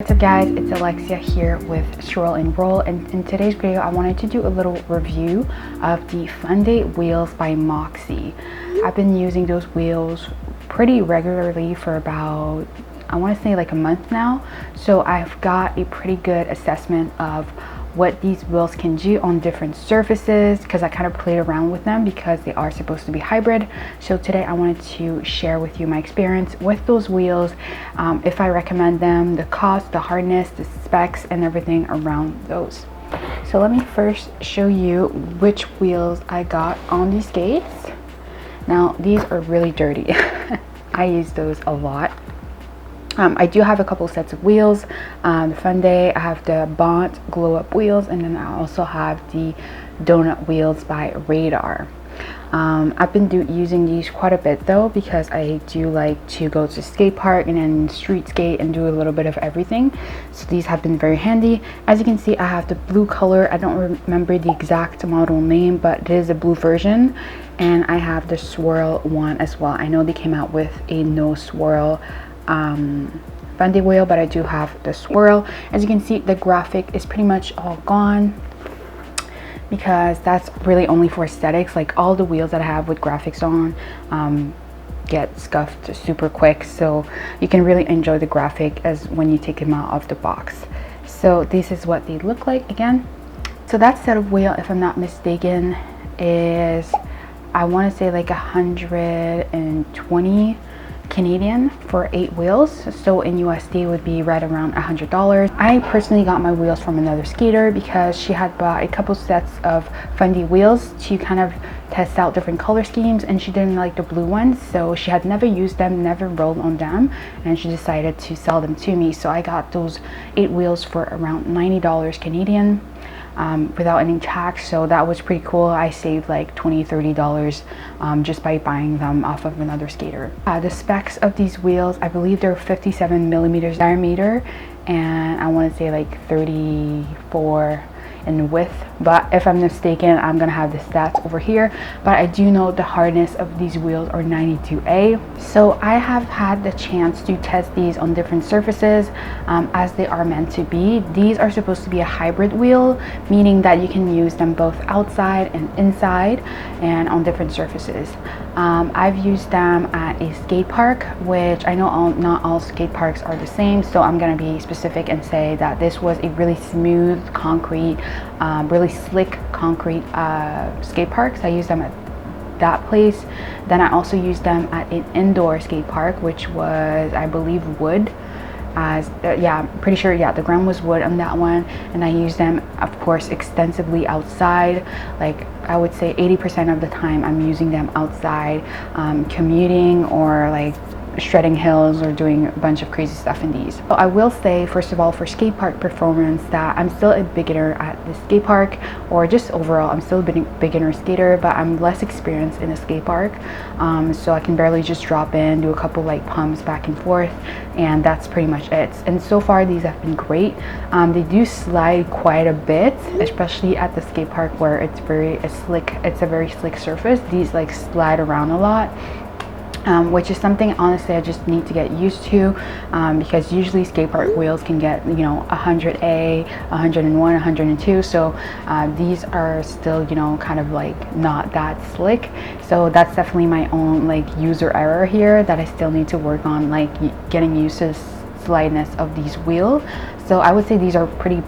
What's up guys, it's Alexia here with Stroll and Roll, and in today's video I wanted to do a little review of the Fundae wheels by Moxi. I've been using those wheels pretty regularly for about, I want to say like a month now, so I've got a pretty good assessment of what these wheels can do on different surfaces, because I kind of played around with them because they are supposed to be hybrid. So today I wanted to share with you my experience with those wheels, if I recommend them, the cost, the hardness, the specs, and everything around those. So let me first show you which wheels I got on these skates. Now these are really dirty. I use those a lot. I do have a couple sets of wheels, the Fundae. I have the Bont glow up wheels, and then I also have the donut wheels by Radar. I've been using these quite a bit though, because I do like to go to skate park and then street skate and do a little bit of everything. So these have been very handy. As you can see, I have the blue color. I don't remember the exact model name, but it is a blue version, and I have the swirl one as well. I know they came out with a no swirl Fundae wheel, but I do have the swirl. As you can see, the graphic is pretty much all gone, because that's really only for aesthetics. Like all the wheels that I have with graphics on get scuffed super quick, so you can really enjoy the graphic as when you take them out of the box. So this is what they look like again. So that set of wheel, if I'm not mistaken, is, I want to say like 120 Canadian for 8 wheels, so in USD would be right around $100. I personally got my wheels from another skater because she had bought a couple sets of Fundae wheels to kind of test out different color schemes, and she didn't like the blue ones, so she had never used them, never rolled on them, and she decided to sell them to me. So I got those 8 wheels for around $90 Canadian. Without any tax, so that was pretty cool. I saved like $20-30 just by buying them off of another skater. The specs of these wheels, I believe they're 57 millimeters diameter, and I want to say like 34 in width, but if I'm mistaken, I'm gonna have the stats over here. But I do know the hardness of these wheels are 92A. So I have had the chance to test these on different surfaces, as they are meant to be. These are supposed to be a hybrid wheel, meaning that you can use them both outside and inside and on different surfaces. I've used them at a skate park, which I know not all skate parks are the same, so I'm gonna be specific and say that this was a really smooth concrete, really slick concrete skate parks. I used them at that place. Then I also used them at an indoor skate park, which was, I believe, wood. Yeah, I'm pretty sure, yeah, the ground was wood on that one. And I used them, of course, extensively outside. Like I would say 80% of the time I'm using them outside, commuting or like shredding hills or doing a bunch of crazy stuff in these. So I will say, first of all, for skate park performance, that I'm still a beginner at the skate park, or just overall I'm still a beginner skater, but I'm less experienced in a skate park, so I can barely just drop in, do a couple like pumps back and forth, and that's pretty much it. And so far these have been great. They do slide quite a bit, especially at the skate park where it's a very slick surface. These like slide around a lot, which is something honestly I just need to get used to, because usually skate park wheels can get, you know, 100A, 101, 102, so these are still, you know, kind of like not that slick. So that's definitely my own like user error here that I still need to work on, like getting used to the slidiness of these wheels. So I would say these are pretty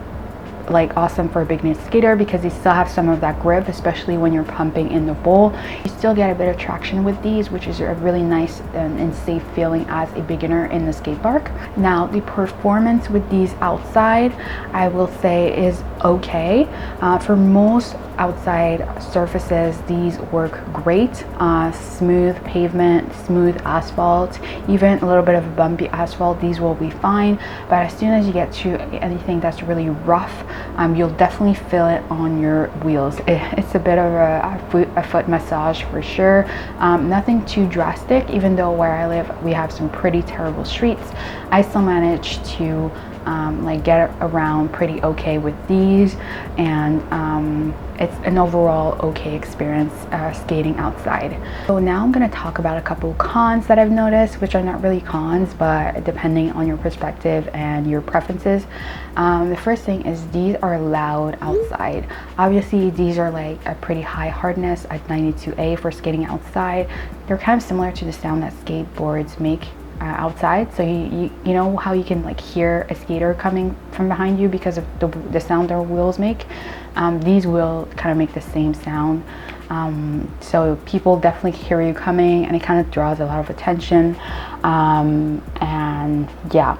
like awesome for a beginner skater, because they still have some of that grip, especially when you're pumping in the bowl. You still get a bit of traction with these, which is a really nice and safe feeling as a beginner in the skate park. Now the performance with these outside, I will say, is okay. For most outside surfaces, these work great. Smooth pavement, smooth asphalt, even a little bit of bumpy asphalt, these will be fine. But as soon as you get to anything that's really rough, you'll definitely feel it on your wheels. It's a bit of a foot massage for sure. Nothing too drastic, even though where I live we have some pretty terrible streets. I still manage to like get around pretty okay with these. and it's an overall okay experience skating outside. So now I'm going to talk about a couple cons that I've noticed, which are not really cons, but depending on your perspective and your preferences. The first thing is these are loud outside. Obviously these are like a pretty high hardness at 92A for skating outside. They're kind of similar to the sound that skateboards make outside. So you know how you can like hear a skater coming from behind you because of the sound their wheels make. These will kind of make the same sound, so people definitely hear you coming, and it kind of draws a lot of attention, and yeah,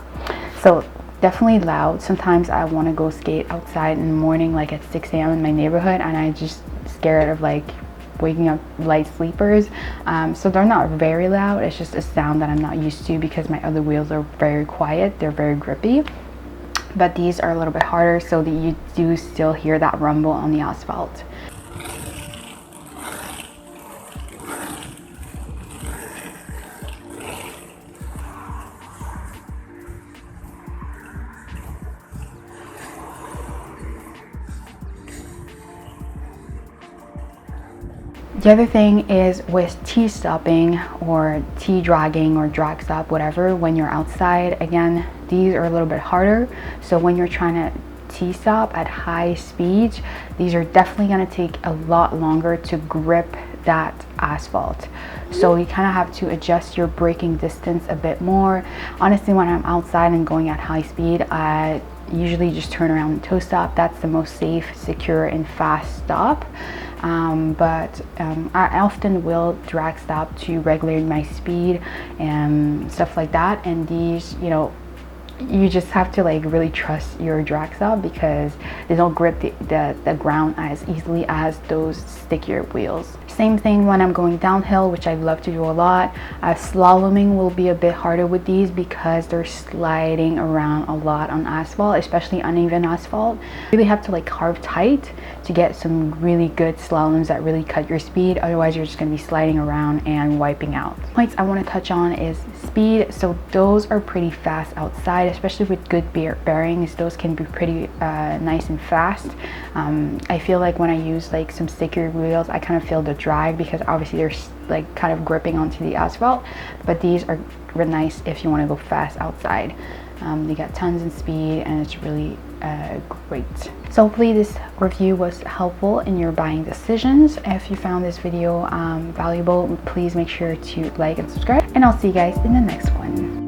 so definitely loud. Sometimes I want to go skate outside in the morning, like at 6 a.m. in my neighborhood, and I just scared of like waking up light sleepers. So they're not very loud. It's just a sound that I'm not used to because my other wheels are very quiet. They're very grippy, but these are a little bit harder, so that you do still hear that rumble on the asphalt. The other thing is with T-stopping or T-dragging or drag stop, whatever, when you're outside, again, these are a little bit harder. So when you're trying to T-stop at high speeds, these are definitely going to take a lot longer to grip that asphalt. So you kind of have to adjust your braking distance a bit more. Honestly, when I'm outside and going at high speed, I usually just turn around and toe stop. That's the most safe, secure, and fast stop. But I often will drag stop to regulate my speed and stuff like that. And these, you know, you just have to like really trust your drag stop because they don't grip the ground as easily as those stickier wheels. Same thing when I'm going downhill, which I love to do a lot. Slaloming will be a bit harder with these because they're sliding around a lot on asphalt, especially uneven asphalt. You really have to like carve tight to get some really good slaloms that really cut your speed. Otherwise you're just going to be sliding around and wiping out. Points I want to touch on is speed. So those are pretty fast outside, especially with good bearings. Those can be pretty nice and fast. I feel like when I use like some stickier wheels, I kind of feel the drag because obviously they're like kind of gripping onto the asphalt, but these are really nice if you want to go fast outside. They got tons of speed and it's really great. So hopefully this review was helpful in your buying decisions. If you found this video valuable, please make sure to like and subscribe, and I'll see you guys in the next one.